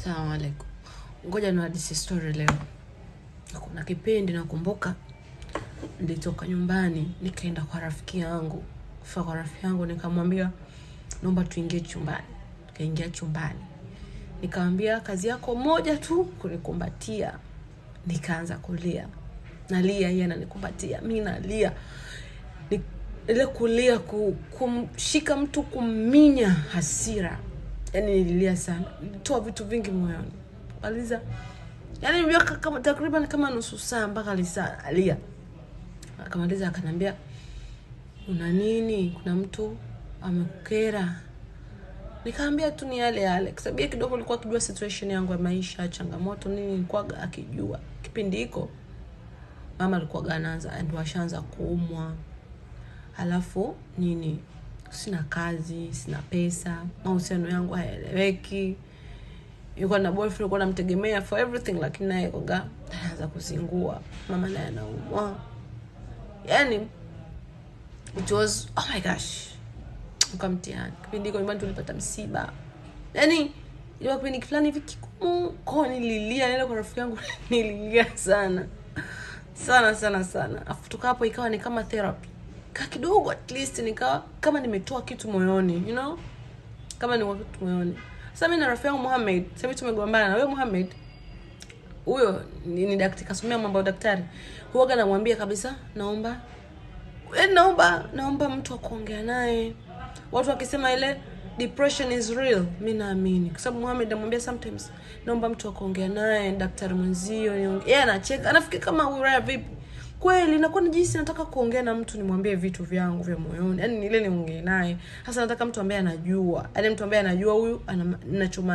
Assalamu alaikum. Ngoja niwadisi story leo. Kuna kipindi nakumbuka nilitoka nyumbani nikaenda kwa rafiki yangu. Kufika kwa rafiki yangu nikamwambia naomba tuingie chumbani. Tukaingia chumbani. Nikamwambia kazi yako moja tu kunikumbatia. Nikaanza kulia. Nalia yeye ananikumbatia. Mimi nalia. Ile kulia kumshika mtu kuminya hasira. Yaani nililia sana. Nilitoa vitu vingi moyoni. Aliza. Yaani niliweka kama takriban kama nusu saa mpaka alia. Akamaliza akaniambia una nini? Kuna mtu amekukera? Nikamwambia tu ni yale. Kwa sababu kidogo alikuwa akijua situation yangu ya maisha, changamoto nini nilikuwa akijua. Kipindi hiko mama alikuwa anaanza and washaanza kuumwa. Halafu nini? Sina kazi, sina pesa, mahusiano yangu hayaeleweki. Yuko na boyfriend alikuwa anamtegemea for everything, lakini naye koga anaanza kuzingua. Mama naye anaumwa. Yaani it was oh my gosh. Ukamtiani. Kipindi hiko nyumbani tulipata msiba. Yaani ilikuwa kipindi fulani hivi kigumu. Kwa nililia nile kwa rafiki yangu nililia sana. Sana. Afu tuka hapo ikawa ni kama therapy. Kidogo at least nikawa kama nimetoa kitu moyoni, you know? Kama ni kitu moyoni. Sasa mimi na rafiki yangu Muhammad, sasa tumegombana na wewe Muhammad. Huyo ni daktari, kasomea mambo ya daktari. Huaga namwambia kabisa, naomba mtu akuongea naye. Watu wakisema ile depression is real, mimi naamini. Kwa sababu Muhammad anamwambia sometimes, naomba mtu akuongea naye, daktari mwenzio. Yeye anacheka, anafikiri kama wewe vipi? Kweli nakuwa najisi nataka kuongea na mtu nimwambie vitu vyangu vya moyoni. Yaani ile niongee naye. Sasa nataka mtu ambaye anajua. Yaani mtu ambaye anajua huyu anachoma